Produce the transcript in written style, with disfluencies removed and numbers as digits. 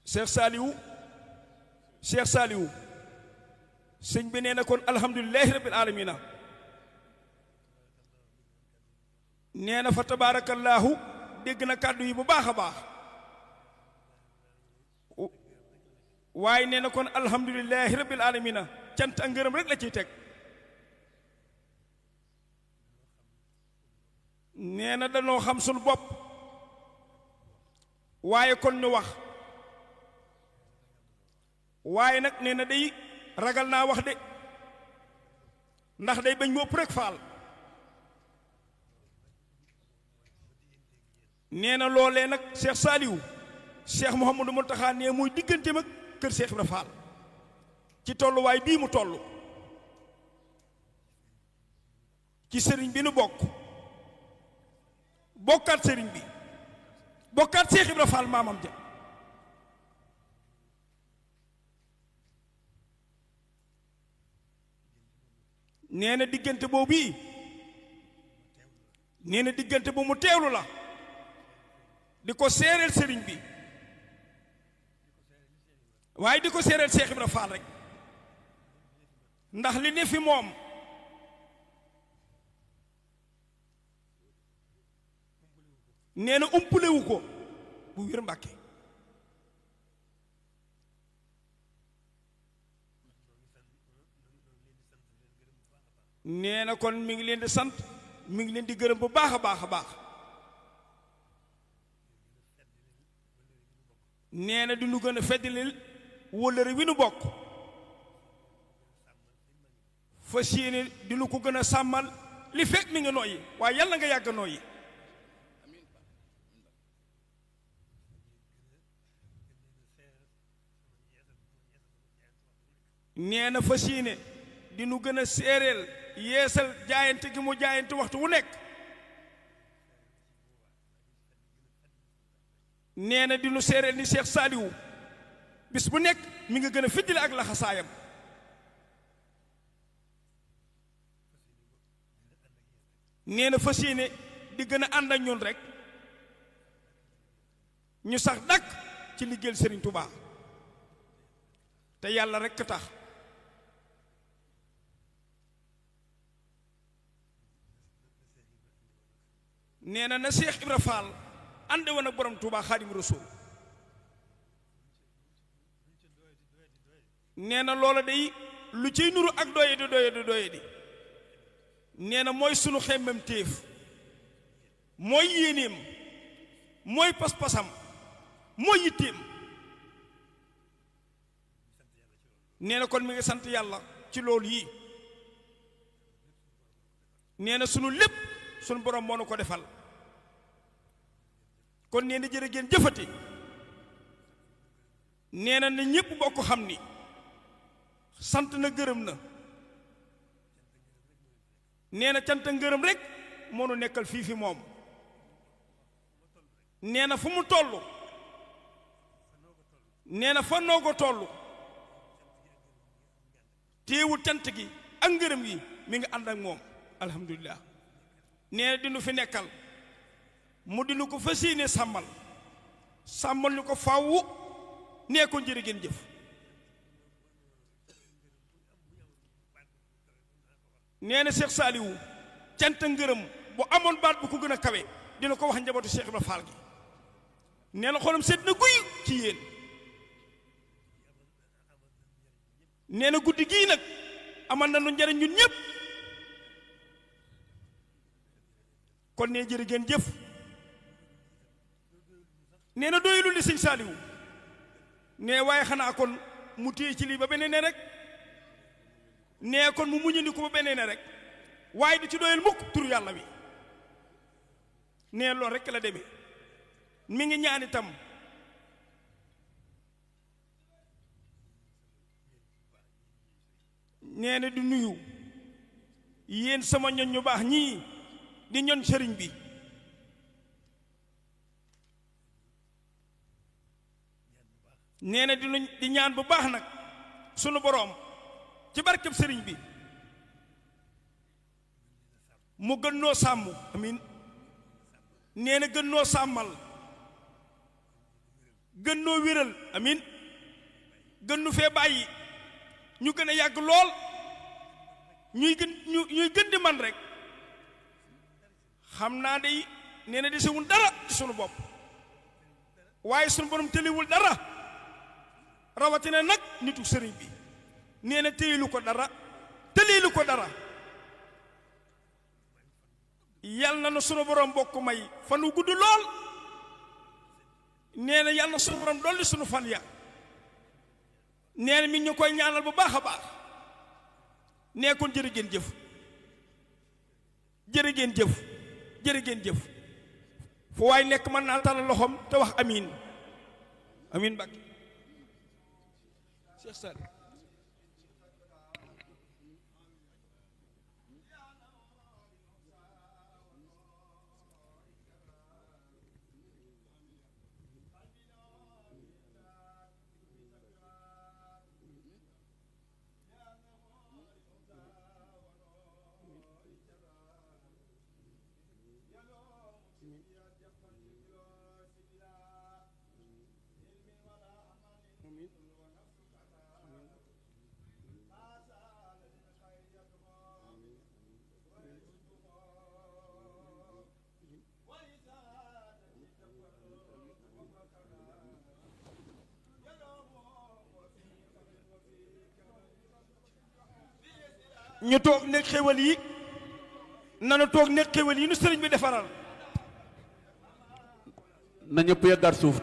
Cheikh Saliou sëñ bi nee na kon alhamdulilahi rabbil alamina nee na fa tabaarakallaahu dégg na kàddu yi bu baax a baax waaye nee na kon alhamdulilahi rabbil alamina cant ak ngërëm rek la ciy teg nee na danoo xam sunu bopp waaye kon ñu wax waaye nag nee na day ragal naa wax de ndax day bañ mopp rek faal nee na loolee nag Cheikh Saliou Cheikh Mouhamadou Mountakha nee muy digganteem ak kër Cheikh Ibra Fall ci tolluwaay bii mu toll ci sëriñ bi nu bokkaat sëriñ bi bokkaat Cheikh Ibra Fall maamam ja nee na diggante boobu bii nee na diggante bu mu teewlu la di ko séeréel sëriñ bi waaye di ko séeréel Cheikh Ibra Fall rek ndax li ne fi moom nee na umpulewu ko bu wér Mbàkke nee na kon mi ngi leen di sant mi ngi leen di gërëm bu baax a baax a baax nee na di nu gën a feddalil wóllëre wi nu bokk fas yéene di nu ko gën a sàmmal li fekk mi nga nooyi waaye yàlla nga yàgg nooyi nee na fas yéene di nu gën a séeréel yeesal jaayante gi mu jaayante waxtu wu nekk nee na di nu séeréel ni Cheikh Saliou bis bu nekk mi nga gën a fiddile ak laxasaayam nee na fas yéene di gën a ànd ak ñun rek ñu sax dakk ci liggéeyal Serigne Touba te yàlla rekk tax nee na Cheikh Ibra Fall ànde woon ak borom Touba Xaadim Rasuul nee na loola day lu ciy nuru ak doye di nee na mooy sunu xemmem téef mooy yéenéem mooy pas-pasam mooy yitteem nee na kon mi ngi sant yàlla ci loolu yi nee na sunu lépp sunu borom moo nu ko defal kon nee na jërë ngeen jëfati nee na ñépp bokk xam ni sant na gërëm na nee na cant ngërëm rek moo nu nekkal fii fi moom nee na fu mu toll nee na fa noo ko toll téewul cant gi ak ngërëm gi mi ngi ànd ak moom alhamdulilah nee na dinu fi nekkal mu dinu ko fas yéene sàmmal ñu ko fàwwu nee ko jërë ngeen jëf nee na Cheikh Saliou cant ngërëm bu amoon baat bu ko gën a kawe dina ko wax njabootu Cheikh Ibra Fall gi nee na xolam seet na guy ci yéen nee na guddi gii nag amal na nu njariñ ñun ñépp kon nee jërë ngeen jëf nee na doylu li sëñ Saliou nee waaye xanaa kon mu téye ci lii ba beneen ne rek nee kon mu muñandi ko ba beneen ne rek waaye du ci doyal mukk tur yàlla wi nee loolu rek la demee mi ngi ñaan itam nee na di nuyu yéen sama ñoñ ñu baax ñii di ñoñ sëriñ bi nee na di ñaan bu baax nag sunu boroom ci barkeb sëriñ bi mu gën noo sàmm amiin nee na gën noo sàmmal gën noo wéral amin gën nu fee bàyyi ñu gën a yàgg lool ñuy gën di man rek xam naa day nee na desewul dara ci sunu bopp waaye sunu borom tëliwul dara rawatina nag nitu sëriñ bi nee na téyelu ko dara tëlilu ko dara yal na nu sunu borom bokk may fan wu gudd lool nee na yal na sunu borom dolli sunu fan ya nee na mi ñu koy ñaanal bu baax a baax nee kon jërë ngeen jëf jërë ngeen jëf jërë ngeen jëf fu waay nekk mën naa talal loxoom te wax amiin amiin Mbàkke Cheikh Sall ñu toog nekk xéwal yi nanu toog nekk xéwal yi nu sëriñ bi defaral na ñëpp yeggaat suuf